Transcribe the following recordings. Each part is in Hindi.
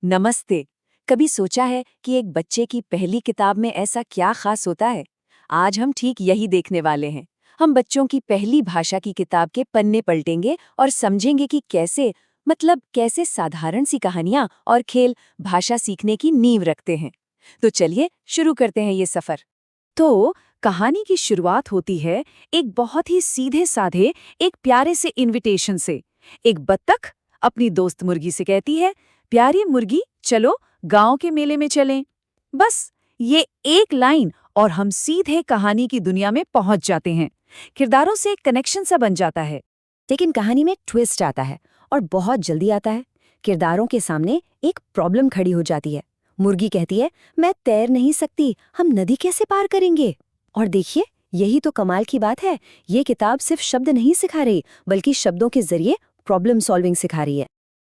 नमस्ते। कभी सोचा है कि एक बच्चे की पहली किताब में ऐसा क्या खास होता है? आज हम ठीक यही देखने वाले हैं। हम बच्चों की पहली भाषा की किताब के पन्ने पलटेंगे और समझेंगे कि कैसे साधारण सी कहानियां और खेल भाषा सीखने की नींव रखते हैं। तो चलिए शुरू करते हैं ये सफर। तो कहानी की शुरुआत होती है एक बहुत ही सीधे साधे एक प्यारे से इनविटेशन से। एक बत्तख अपनी दोस्त मुर्गी से कहती है, प्यारी मुर्गी चलो गांव के मेले में चलें। बस ये एक लाइन और हम सीधे कहानी की दुनिया में पहुंच जाते हैं। किरदारों से एक कनेक्शन सा बन जाता है। लेकिन कहानी में एक ट्विस्ट आता है और बहुत जल्दी आता है। किरदारों के सामने एक प्रॉब्लम खड़ी हो जाती है। मुर्गी कहती है, मैं तैर नहीं सकती, हम नदी कैसे पार करेंगे? और देखिए, यही तो कमाल की बात है। ये किताब सिर्फ शब्द नहीं सिखा रही, बल्कि शब्दों के जरिए प्रॉब्लम सॉल्विंग सिखा रही है।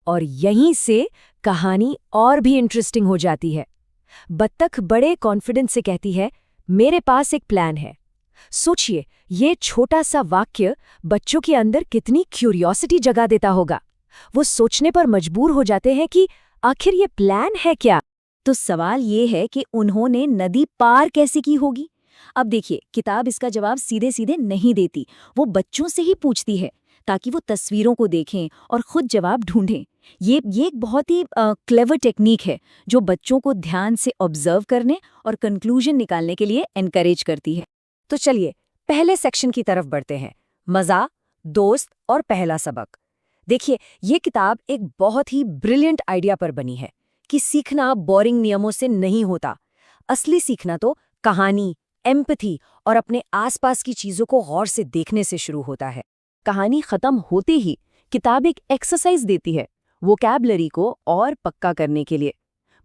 और यहीं से कहानी और भी इंटरेस्टिंग हो जाती है। बत्तख बड़े कॉन्फिडेंस से कहती है, मेरे पास एक प्लान है। सोचिए, ये छोटा सा वाक्य बच्चों के अंदर कितनी क्यूरियोसिटी जगा देता होगा। वो सोचने पर मजबूर हो जाते हैं कि आखिर ये प्लान है क्या। तो सवाल ये है कि उन्होंने नदी पार कैसे की होगी? अब देखिए, किताब इसका जवाब सीधे सीधे नहीं देती। वो बच्चों से ही पूछती है, ताकि वो तस्वीरों को देखें और खुद जवाब ढूंढें। ये एक बहुत ही क्लेवर टेक्निक है, जो बच्चों को ध्यान से ऑब्जर्व करने और कंक्लूजन निकालने के लिए एनकरेज करती है। तो चलिए पहले सेक्शन की तरफ बढ़ते हैं। मजा, दोस्त और पहला सबक। देखिए, ये किताब एक बहुत ही ब्रिलियंट आइडिया पर बनी है कि सीखना बोरिंग नियमों से नहीं होता। असली सीखना तो कहानी, एम्पैथी और अपने आसपास की चीजों को गौर से देखने से शुरू होता है। कहानी खत्म होते ही किताब एक एक्सरसाइज देती है, वोकैबुलरी को और पक्का करने के लिए।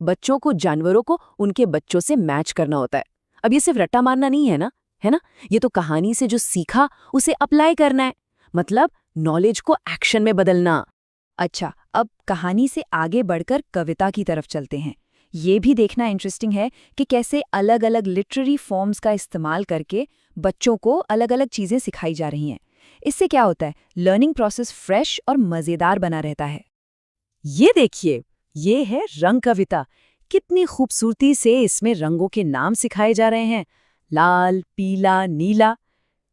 बच्चों को जानवरों को उनके बच्चों से मैच करना होता है। अब ये सिर्फ रट्टा मारना नहीं है ना, ये तो कहानी से जो सीखा उसे अप्लाई करना है, मतलब नॉलेज को एक्शन में बदलना। अच्छा, अब कहानी से आगे बढ़कर कविता की तरफ चलते हैं। ये भी देखना इंटरेस्टिंग है कि कैसे अलग अलग लिटरेरी फॉर्म्स का इस्तेमाल करके बच्चों को अलग अलग चीज़ें सिखाई जा रही हैं। इससे क्या होता है, लर्निंग प्रोसेस फ्रेश और मज़ेदार बना रहता है। ये देखिए, ये है रंग कविता। कितनी खूबसूरती से इसमें रंगों के नाम सिखाए जा रहे हैं, लाल, पीला, नीला।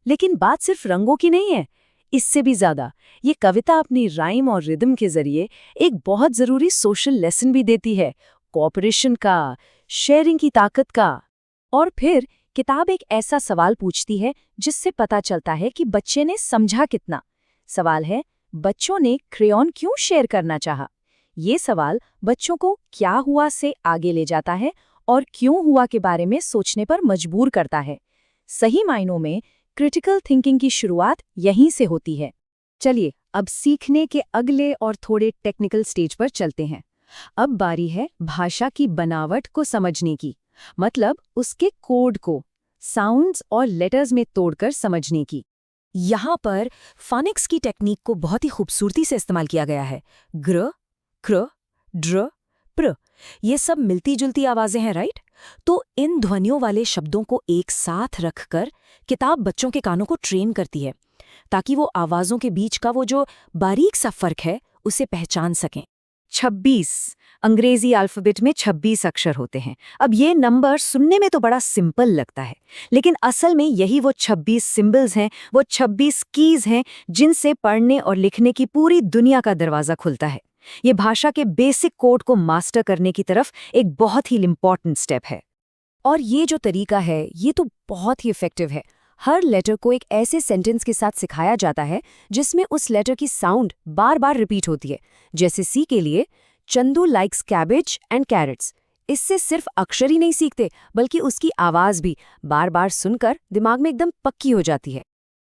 लेकिन बात सिर्फ रंगों की नहीं है, इससे भी ज्यादा ये कविता अपनी राइम और रिदम के जरिए एक बहुत जरूरी सोशल लेसन भी देती है, कोऑपरेशन का, शेयरिंग की ताकत का। और फिर किताब एक ऐसा सवाल पूछती है जिससे पता चलता है कि बच्चे ने समझा कितना। सवाल है, बच्चों ने क्रेयॉन क्यों शेयर करना चाहा? ये सवाल बच्चों को क्या हुआ से आगे ले जाता है और क्यों हुआ के बारे में सोचने पर मजबूर करता है। सही मायनों में क्रिटिकल थिंकिंग की शुरुआत यहीं से होती है। चलिए अब सीखने के अगले और थोड़े टेक्निकल स्टेज पर चलते हैं। अब बारी है भाषा की बनावट को समझने की, मतलब उसके कोड को साउंड्स और लेटर्स में तोड़कर समझने की। यहाँ पर फोनिक्स की टेक्निक को बहुत ही खूबसूरती से इस्तेमाल किया गया है। ग्र, क्र, ड्र, प्र, ये सब मिलती जुलती आवाजें हैं, राइट? तो इन ध्वनियों वाले शब्दों को एक साथ रखकर किताब बच्चों के कानों को ट्रेन करती है, ताकि वो आवाजों के बीच का वो जो बारीक सा फर्क है उसे पहचान सकें। 26 अंग्रेजी अल्फाबेट में 26 अक्षर होते हैं। अब ये नंबर सुनने में तो बड़ा सिंपल लगता है, लेकिन असल में यही वो 26 सिंबल्स हैं, वो 26 कीज हैं जिनसे पढ़ने और लिखने की पूरी दुनिया का दरवाजा खुलता है। ये भाषा के बेसिक कोड को मास्टर करने की तरफ एक बहुत ही इम्पॉर्टेंट स्टेप है। और ये जो तरीका है ये तो बहुत ही इफेक्टिव है। हर लेटर को एक ऐसे सेंटेंस के साथ सिखाया जाता है जिसमें उस लेटर की साउंड बार बार रिपीट होती है। जैसे सी के लिए, Chandu likes cabbage and carrots. इससे सिर्फ अक्षर ही नहीं सीखते, बल्कि उसकी आवाज भी बार बार सुनकर दिमाग में एकदम पक्की हो जाती है।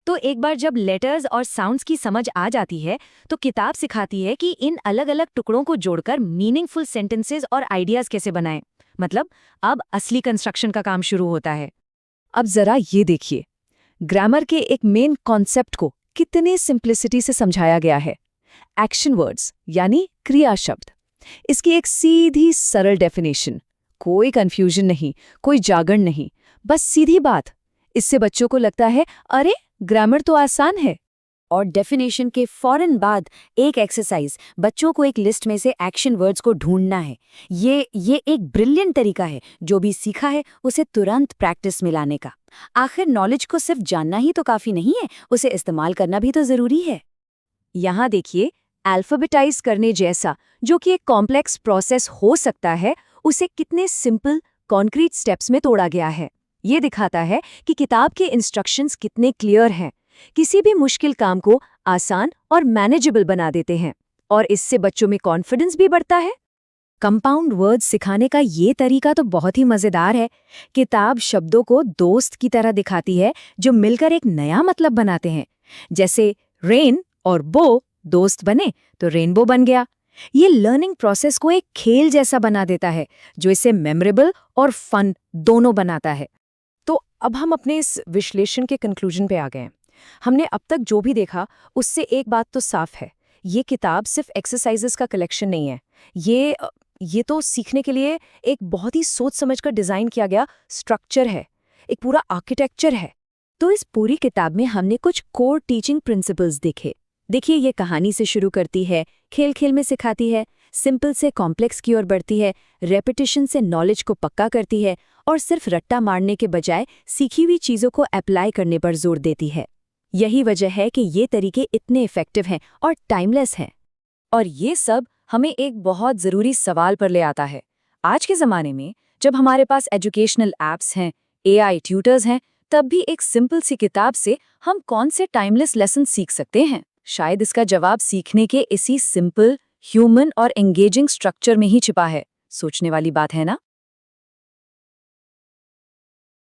तो एक बार जब लेटर्स और साउंड्स की समझ आ जाती है, तो किताब सिखाती है कि इन अलग अलग टुकड़ों को जोड़कर मीनिंगफुल सेंटेंसेस और आइडियाज कैसे बनाएं। मतलब अब असली कंस्ट्रक्शन का काम शुरू होता है। अब जरा ये देखिए, ग्रामर के एक मेन कॉन्सेप्ट को कितने सिंप्लिसिटी से समझाया गया है। एक्शन वर्ड्स यानी क्रिया शब्द, इसकी एक सीधी सरल डेफिनेशन, कोई कंफ्यूजन नहीं, कोई जागरण नहीं, बस सीधी बात। इससे बच्चों को लगता है, अरे ग्रामर तो आसान है। और डेफिनेशन के फौरन बाद एक एक्सरसाइज, बच्चों को एक लिस्ट में से एक्शन वर्ड्स को ढूंढना है। ये एक ब्रिलियंट तरीका है, जो भी सीखा है उसे तुरंत प्रैक्टिस में लाने का। आखिर नॉलेज को सिर्फ जानना ही तो काफी नहीं है, उसे इस्तेमाल करना भी तो जरूरी है। यहाँ देखिए, अल्फाबेटाइज करने जैसा जो कि एक कॉम्प्लेक्स प्रोसेस हो सकता है, उसे कितने सिंपल कॉन्क्रीट स्टेप्स में तोड़ा गया है। ये दिखाता है कि किताब के इंस्ट्रक्शंस कितने क्लियर हैं, किसी भी मुश्किल काम को आसान और मैनेजेबल बना देते हैं, और इससे बच्चों में कॉन्फिडेंस भी बढ़ता है। कंपाउंड वर्ड्स सिखाने का ये तरीका तो बहुत ही मजेदार है। किताब शब्दों को दोस्त की तरह दिखाती है, जो मिलकर एक नया मतलब बनाते हैं। जैसे रेन और बो दोस्त बने तो रेनबो बन गया। ये लर्निंग प्रोसेस को एक खेल जैसा बना देता है, जो इसे मेमोरेबल और फन दोनों बनाता है। तो अब हम अपने इस विश्लेषण के कंक्लूजन पे आ गए हैं। हमने अब तक जो भी देखा उससे एक बात तो साफ है, ये किताब सिर्फ एक्सरसाइजेस का कलेक्शन नहीं है। ये तो सीखने के लिए एक बहुत ही सोच समझकर डिजाइन किया गया स्ट्रक्चर है, एक पूरा आर्किटेक्चर है। तो इस पूरी किताब में हमने कुछ कोर टीचिंग प्रिंसिपल्स देखे। देखिए, ये कहानी से शुरू करती है, खेल खेल में सिखाती है, सिंपल से कॉम्प्लेक्स की ओर बढ़ती है, रेपिटेशन से नॉलेज को पक्का करती है, और सिर्फ रट्टा मारने के बजाय सीखी हुई चीज़ों को अप्लाई करने पर जोर देती है। यही वजह है कि ये तरीके इतने इफ़ेक्टिव हैं और टाइमलेस हैं। और ये सब हमें एक बहुत ज़रूरी सवाल पर ले आता है। आज के ज़माने में जब हमारे पास एजुकेशनल ऐप्स हैं, AI ट्यूटर्स हैं, तब भी एक सिंपल सी किताब से हम कौन से टाइमलेस लेसन सीख सकते हैं? शायद इसका जवाब सीखने के इसी सिंपल, ह्यूमन और एंगेजिंग स्ट्रक्चर में ही छिपा है। सोचने वाली बात है ना?